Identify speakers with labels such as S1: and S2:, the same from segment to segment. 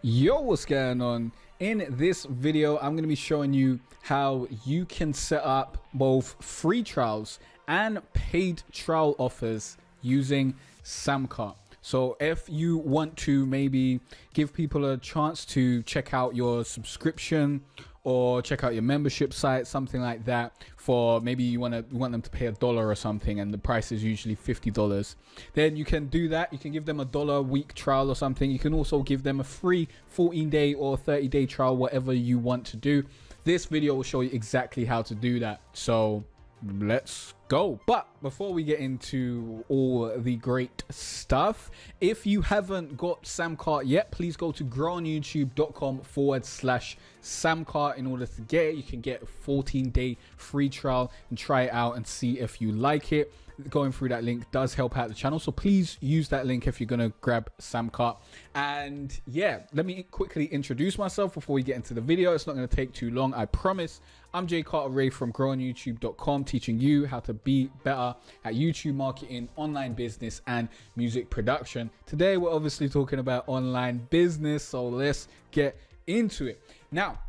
S1: Yo, what's going on? In this video, I'm going to be showing you how you can set up both free trials and paid trial offers using Samcart. So if you want to maybe give people a chance to check out your subscription or check out your membership site, something like that, for maybe you want them to pay $1 or something and the price is usually $50, then you can do that. You can give them $1 a week trial or something. You can also give them a free 14-day or 30-day trial, whatever you want to do. This video will show you exactly how to do that, so let's go. But before we get into all the great stuff, if you haven't got Samcart yet, please go to growonyoutube.com/Samcart in order to get it. You can get a 14-day free trial and try it out and see if you like it. Going through that link does help out the channel, so please use that link if you're gonna grab Samcart. And yeah, let me quickly introduce myself before we get into the video. It's not going to take too long, I promise. I'm Jay Carter Ray from growonyoutube.com, teaching you how to be better at YouTube marketing, online business, and music production. Today we're obviously talking about online business, so let's get into it. Now,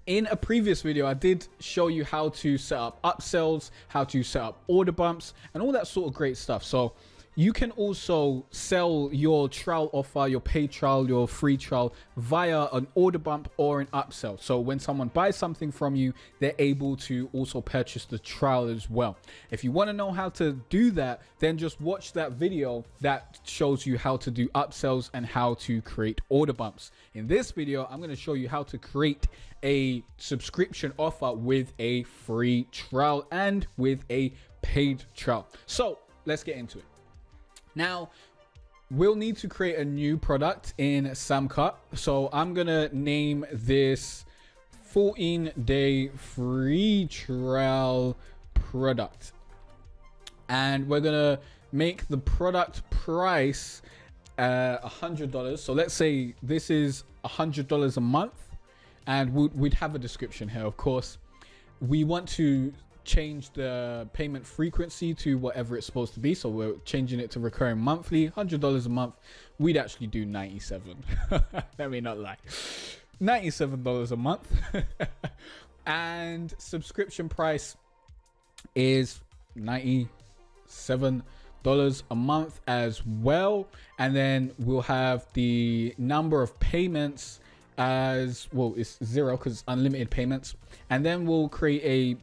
S1: in a previous video, I did show you how to set up upsells, how to set up order bumps, and all that sort of great stuff. So you can also sell your trial offer, your paid trial, your free trial via an order bump or an upsell. So when someone buys something from you, they're able to also purchase the trial as well. If you want to know how to do that, then just watch that video that shows you how to do upsells and how to create order bumps. In this video, I'm going to show you how to create a subscription offer with a free trial and with a paid trial. So let's get into it. Now, we'll need to create a new product in Samcart. So I'm going to name this 14-day free trial product. And we're going to make the product price $100. So let's say this is $100 a month. And we'd have a description here, of course. We want to change the payment frequency to whatever it's supposed to be, so we're changing it to recurring monthly. $100 a month. We'd actually do 97. Let me not lie, $97 a month. And subscription price is $97 a month as well. And then we'll have the number of payments as well, it's 0 because it's unlimited payments. And then we'll create a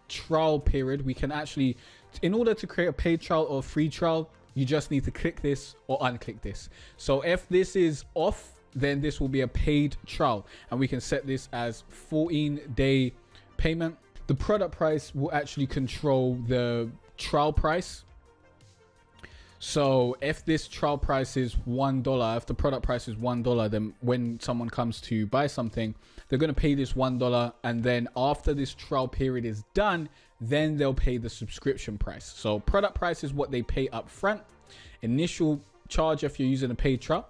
S1: trial period. We can actually, in order to create a paid trial or free trial, you just need to click this or unclick this. So if this is off, then this will be a paid trial, and we can set this as 14-day payment. The product price will actually control the trial price. So if this trial price is $1, if the product price is $1, then when someone comes to buy something, they're going to pay this $1. And then after this trial period is done, then they'll pay the subscription price. So product price is what they pay up front, initial charge if you're using a paid trial.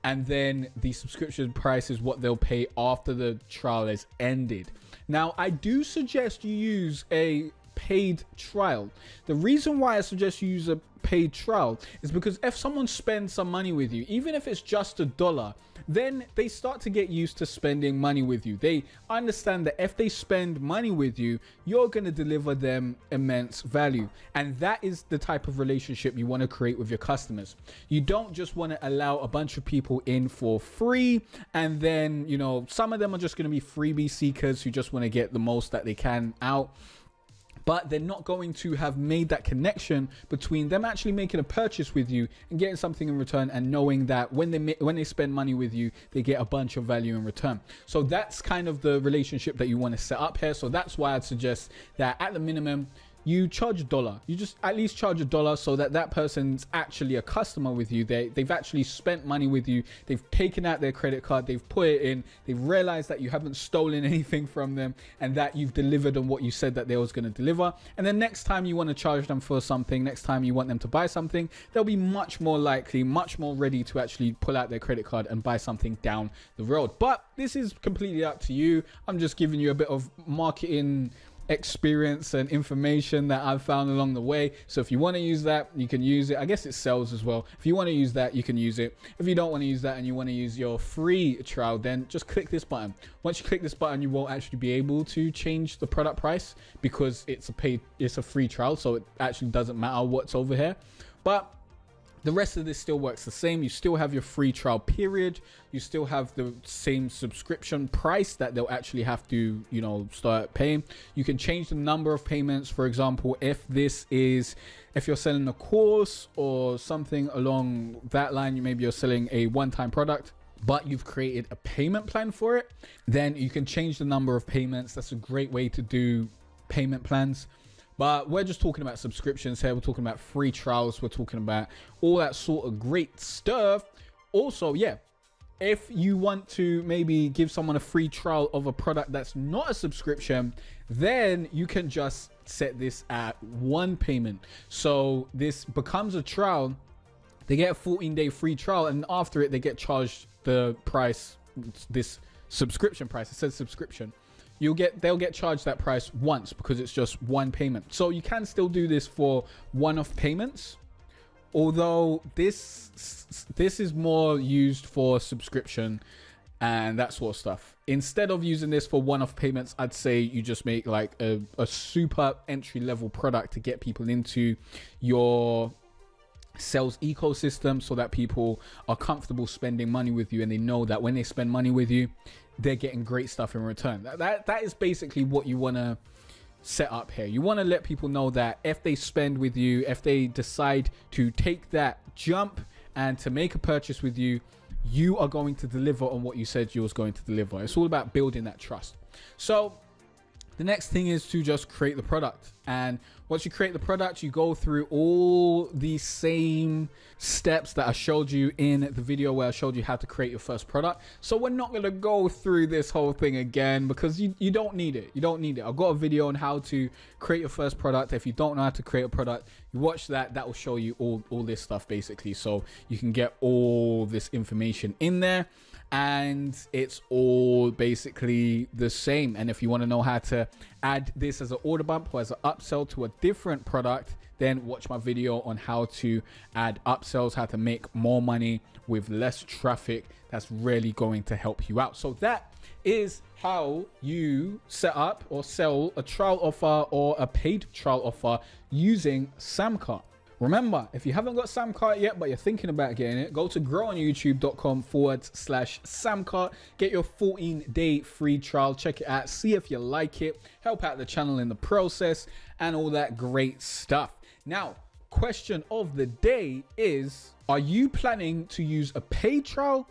S1: And then the subscription price is what they'll pay after the trial is ended. Now, I do suggest you use a paid trial. The reason why I suggest you use a paid trial is because if someone spends some money with you, even if it's just $1, then they start to get used to spending money with you. They understand that if they spend money with you, you're going to deliver them immense value. And that is the type of relationship you want to create with your customers. You don't just want to allow a bunch of people in for free, and then, you know, some of them are just going to be freebie seekers who just want to get the most that they can out. But they're not going to have made that connection between them actually making a purchase with you and getting something in return, and knowing that when they spend money with you, they get a bunch of value in return. So that's kind of the relationship that you want to set up here. So that's why I'd suggest that at the minimum, you charge $1. You just at least charge $1 so that that person's actually a customer with you. They've actually spent money with you. They've taken out their credit card. They've put it in. They've realized that you haven't stolen anything from them and that you've delivered on what you said that they was going to deliver. And then next time you want to charge them for something, next time you want them to buy something, they'll be much more likely, much more ready to actually pull out their credit card and buy something down the road. But this is completely up to you. I'm just giving you a bit of marketing experience and information that I've found along the way. So if you want to use that, you can use it. I guess it sells as well. If you want to use that, you can use it. If you don't want to use that and you want to use your free trial, then just click this button. Once you click this button, you won't actually be able to change the product price because it's a free trial, so it actually doesn't matter what's over here. But the rest of this still works the same. You still have your free trial period. You still have the same subscription price that they'll actually have to, you know, start paying. You can change the number of payments. For example, if you're selling a course or something along that line, maybe you're selling a one-time product, but you've created a payment plan for it, then you can change the number of payments. That's a great way to do payment plans. But we're just talking about subscriptions here. We're talking about free trials. We're talking about all that sort of great stuff. Also, yeah, if you want to maybe give someone a free trial of a product that's not a subscription, then you can just set this at one payment. So this becomes a trial. They get a 14-day free trial, and after it, they get charged the price, this subscription price. It says subscription. They'll get charged that price once because it's just one payment. So you can still do this for one-off payments, although this is more used for subscription and that sort of stuff. Instead of using this for one-off payments, I'd say you just make like a super entry-level product to get people into your sales ecosystem so that people are comfortable spending money with you, and they know that when they spend money with you, they're getting great stuff in return. That is basically what you want to set up here. You want to let people know that if they spend with you, if they decide to take that jump and to make a purchase with you, you are going to deliver on what you said you was going to deliver. It's all about building that trust. So the next thing is to just create the product. And once you create the product, you go through all the same steps that I showed you in the video where I showed you how to create your first product. So we're not going to go through this whole thing again because you don't need it. You don't need it. I've got a video on how to create your first product. If you don't know how to create a product, you watch that. That will show you all this stuff basically. So you can get all this information in there. And it's all basically the same. And if you want to know how to add this as an order bump or as an upsell to a different product, then watch my video on how to add upsells, how to make more money with less traffic. That's really going to help you out. So that is how you set up or sell a trial offer or a paid trial offer using Samcart. Remember, if you haven't got Samcart yet, but you're thinking about getting it, go to growonyoutube.com/Samcart. Get your 14-day free trial. Check it out. See if you like it. Help out the channel in the process and all that great stuff. Now, question of the day is, are you planning to use a paid trial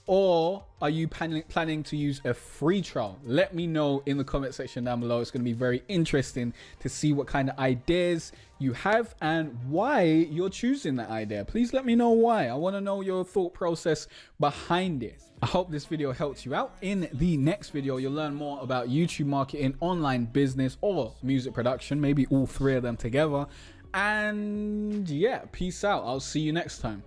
S1: or are you planning to use a free trial? Let me know in the comment section down below. It's going to be very interesting to see what kind of ideas you have and why you're choosing that idea. Please let me know why. I want to know your thought process behind it. I hope this video helped you out. In the next video, you'll learn more about YouTube marketing, online business, or music production, maybe all three of them together. And yeah, peace out. I'll see you next time.